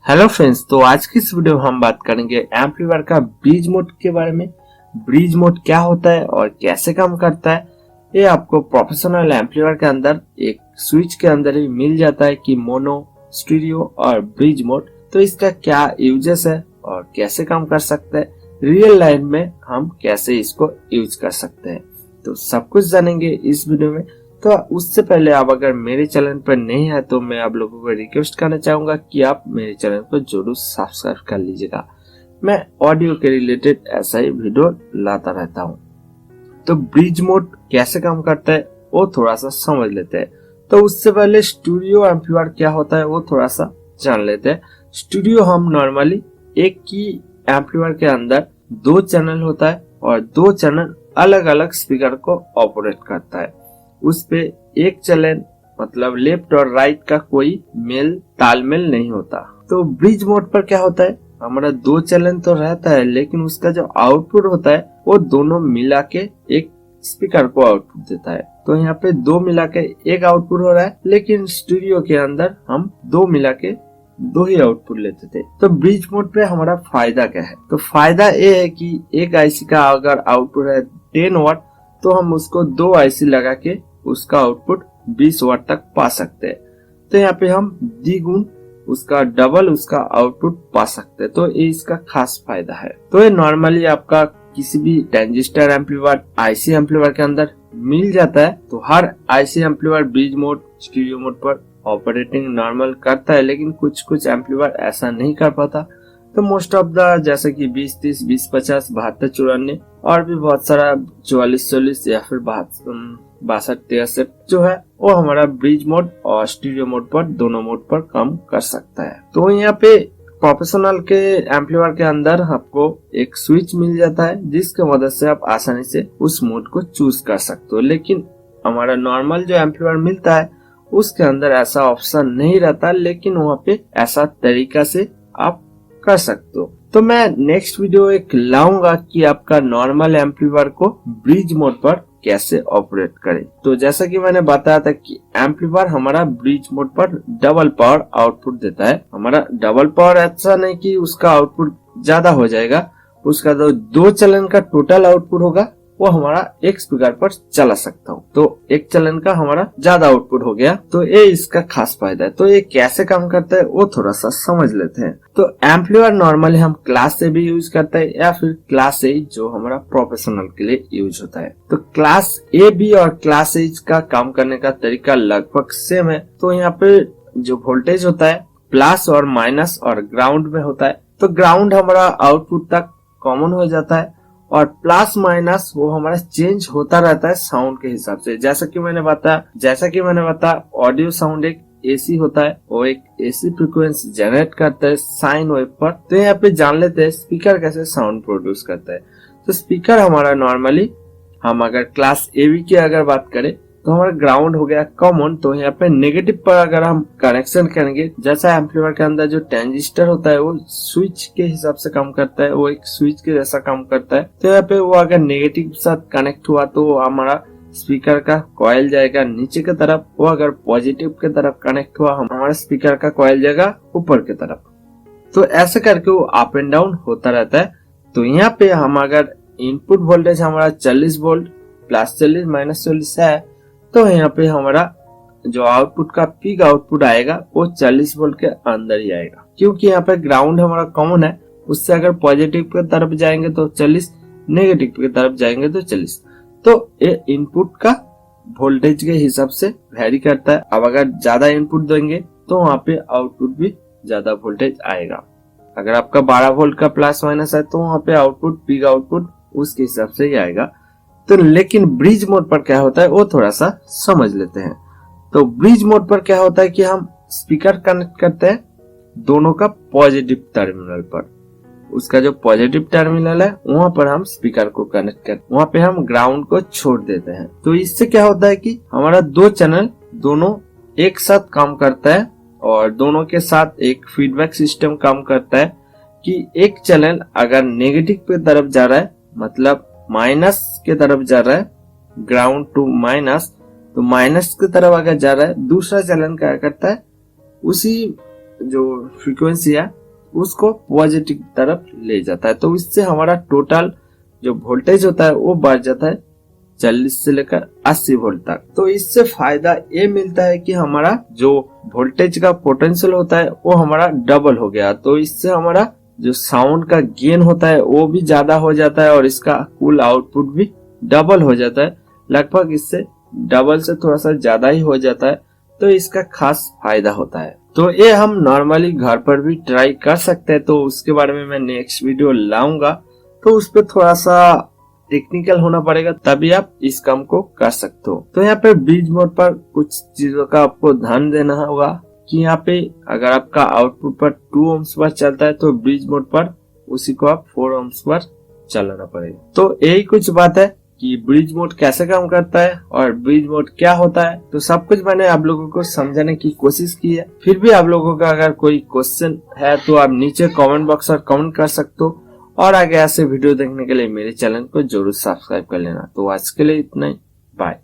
Hello friends, तो आज की इस वीडियो में हम बात करेंगे एम्पलीफायर का ब्रिज मोड के बारे में। ब्रिज मोड क्या होता है और कैसे काम करता है, ये आपको प्रोफेशनल एम्पलीफायर के अंदर एक स्विच के अंदर ही मिल जाता है कि मोनो, स्टीरियो और ब्रिज मोड। तो इसका क्या यूजेस है और कैसे काम कर सकते हैं, रियल लाइफ में हम कैसे इसको यूज कर सकते हैं, तो सब कुछ जानेंगे इस वीडियो में। तो उससे पहले आप अगर मेरे चैनल पर नहीं है तो मैं आप लोगों को रिक्वेस्ट करना चाहूंगा कि आप मेरे चैनल को जरूर सब्सक्राइब कर लीजिएगा। मैं ऑडियो के रिलेटेड ऐसा ही वीडियो लाता रहता हूं। तो ब्रिज मोड कैसे काम करता है वो थोड़ा सा समझ लेते हैं। तो उससे पहले स्टूडियो एम्पलीफायर क्या होता है वो थोड़ा सा जान लेते हैं। स्टूडियो हम नॉर्मली एक ही एम्पलीफायर के अंदर दो चैनल होता है और दो चैनल अलग अलग स्पीकर को ऑपरेट करता है। उस पे एक चैनल मतलब लेफ्ट और राइट का कोई तालमेल नहीं होता। तो ब्रिज मोड पर क्या होता है, हमारा दो चैनल तो रहता है लेकिन उसका जो आउटपुट होता है वो दोनों मिला के एक स्पीकर को आउटपुट देता है। तो यहाँ पे दो मिला के एक आउटपुट हो रहा है, लेकिन स्टूडियो के अंदर हम दो मिला के दो ही आउटपुट लेते थे। तो ब्रिज मोड पे हमारा फायदा क्या है, तो फायदा ये है कि एक आईसी का अगर आउटपुट है 10 वाट तो हम उसको दो आईसी लगा के उसका आउटपुट 20 वाट तक पा सकते हैं। तो यहाँ पे हम द्विगुण उसका डबल उसका आउटपुट पा सकते हैं। तो ये इसका खास फायदा है। तो ये नॉर्मली आपका किसी भी ट्रांजिस्टर एम्पलीफायर आईसी एम्पलीफायर के अंदर मिल जाता है। तो हर IC amplifier bridge mode stereo mode पर ऑपरेटिंग नॉर्मल करता है, लेकिन कुछ कुछ एम्पलीफायर ऐसा नहीं कर पाता। तो मोस्ट ऑफ द जैसे कि 20-30, 20-50, 72-94 और भी बहुत सारा 44-44 या फिर 62-63 जो है वो हमारा ब्रिज मोड और स्टीरियो मोड पर दोनों मोड पर काम कर सकता है। तो यहाँ पे प्रोफेशनल के एम्पलीफायर के अंदर आपको एक स्विच मिल जाता है जिसके मदद से आप आसानी से उस मोड को चूज कर सकते हो। लेकिन हमारा नॉर्मल जो एम्पलीफायर मिलता है उसके अंदर ऐसा ऑप्शन नहीं रहता, लेकिन वहाँ पे ऐसा तरीका से आप कर सकते हो। तो मैं नेक्स्ट वीडियो एक लाऊंगा कि आपका नॉर्मल एम्पलीफायर को ब्रिज मोड पर कैसे ऑपरेट करें। तो जैसा कि मैंने बताया था कि एम्पलीफायर हमारा ब्रिज मोड पर डबल पावर आउटपुट देता है। हमारा डबल पावर ऐसा नहीं कि उसका आउटपुट ज्यादा हो जाएगा, उसका जो दो चैनल का टोटल आउटपुट होगा वो हमारा एक स्पीकर पर चला सकता हूँ। तो एक चैनल का हमारा ज्यादा आउटपुट हो गया। तो ये इसका खास फायदा है। तो ये कैसे काम करता है वो थोड़ा सा समझ लेते हैं। तो एम्पलीफायर नॉर्मली हम क्लास से भी यूज करते हैं या फिर क्लास ए जो हमारा प्रोफेशनल के लिए यूज होता है। तो क्लास ए बी और क्लास ए का काम करने का तरीका लगभग सेम है। तो यहाँ पे जो वोल्टेज होता है प्लस और माइनस और ग्राउंड में होता है। तो ग्राउंड हमारा आउटपुट तक कॉमन हो जाता है और प्लस माइनस वो हमारा चेंज होता रहता है साउंड के हिसाब से। जैसा कि मैंने बताया ऑडियो साउंड एक एसी होता है, वो एक एसी फ्रीक्वेंसी जनरेट करता है साइन वेव पर। तो यहाँ पे जान लेते हैं स्पीकर कैसे साउंड प्रोड्यूस करता है। तो स्पीकर हमारा नॉर्मली हम अगर क्लास एवी की अगर बात करें तो हमारा ग्राउंड हो गया कॉमन। तो यहाँ पे नेगेटिव पर अगर हम कनेक्शन करेंगे, जैसा एम्पलीफायर के अंदर जो ट्रांजिस्टर होता है वो स्विच के हिसाब से काम करता है, वो एक स्विच के जैसा काम करता है। तो यहाँ पे वो अगर नेगेटिव के साथ कनेक्ट हुआ तो हमारा स्पीकर का कॉइल जाएगा नीचे की तरफ, वो अगर पॉजिटिव के तरफ कनेक्ट हुआ हमारा स्पीकर का कॉइल जाएगा ऊपर की तरफ। तो ऐसे करके वो अप एंड डाउन होता रहता है। तो यहाँ पे हम अगर इनपुट वोल्टेज हमारा 40 वोल्ट +40 -40 है, तो यहाँ पे हमारा जो आउटपुट का पीक आउटपुट आएगा वो 40 वोल्ट के अंदर ही आएगा, क्योंकि यहाँ पे ग्राउंड हमारा कॉमन है। उससे अगर पॉजिटिव की तरफ जाएंगे तो 40, नेगेटिव की तरफ जाएंगे तो 40। तो ये इनपुट का वोल्टेज के हिसाब से वेरी करता है। अब अगर ज्यादा इनपुट देंगे तो वहाँ पे आउटपुट भी ज्यादा वोल्टेज आएगा। अगर आपका 12 वोल्ट का प्लस माइनस है तो वहाँ पे आउटपुट पीक आउटपुट उसके हिसाब से ही आएगा। तो लेकिन ब्रिज मोड पर क्या होता है वो थोड़ा सा समझ लेते हैं। तो ब्रिज मोड पर क्या होता है कि हम स्पीकर कनेक्ट करते हैं दोनों का पॉजिटिव टर्मिनल पर। उसका जो पॉजिटिव टर्मिनल है वहां पर हम स्पीकर को कनेक्ट करते हैं, वहां पे हम ग्राउंड को छोड़ देते हैं। तो इससे क्या होता है कि हमारा दो चैनल दोनों एक साथ काम करता है और दोनों के साथ एक फीडबैक सिस्टम काम करता है कि एक चैनल अगर नेगेटिव की तरफ जा रहा है, मतलब माइनस के तरफ जा रहा है, ग्राउंड टू माइनस, तो माइनस की तरफ अगर जा रहा है दूसरा चैनल क्या करता है उसी जो फ्रीक्वेंसी है उसको पॉजिटिव तरफ ले जाता है। तो इससे हमारा टोटल जो वोल्टेज होता है वो बढ़ जाता है 40 से लेकर 80 वोल्ट तक। तो इससे फायदा ये मिलता है कि हमारा जो वोल्टेज का पोटेंशियल होता है वो हमारा डबल हो गया। तो इससे हमारा जो साउंड का गेन होता है वो भी ज्यादा हो जाता है और इसका कुल आउटपुट भी डबल हो जाता है, लगभग इससे डबल से थोड़ा सा ज्यादा ही हो जाता है। तो इसका खास फायदा होता है। तो ये हम नॉर्मली घर पर भी ट्राई कर सकते हैं। तो उसके बारे में मैं नेक्स्ट वीडियो लाऊंगा। तो उस पर थोड़ा सा टेक्निकल होना पड़ेगा, तभी आप इस काम को कर सकते हो। तो यहाँ पे ब्रिज मोड पर कुछ चीजों का आपको ध्यान देना होगा कि यहाँ पे अगर आपका आउटपुट पर 2 ohms पर चलता है तो ब्रिज मोड पर उसी को आप 4 ohms पर चलाना पड़ेगा। तो यही कुछ बात है कि ब्रिज मोड कैसे काम करता है और ब्रिज मोड क्या होता है। तो सब कुछ मैंने आप लोगों को समझाने की कोशिश की है। फिर भी आप लोगों का अगर कोई क्वेश्चन है तो आप नीचे कमेंट बॉक्स पर कमेंट कर सकते हो। और आगे ऐसे वीडियो देखने के लिए मेरे चैनल को जरूर सब्सक्राइब कर लेना। तो आज के लिए इतना ही, बाय।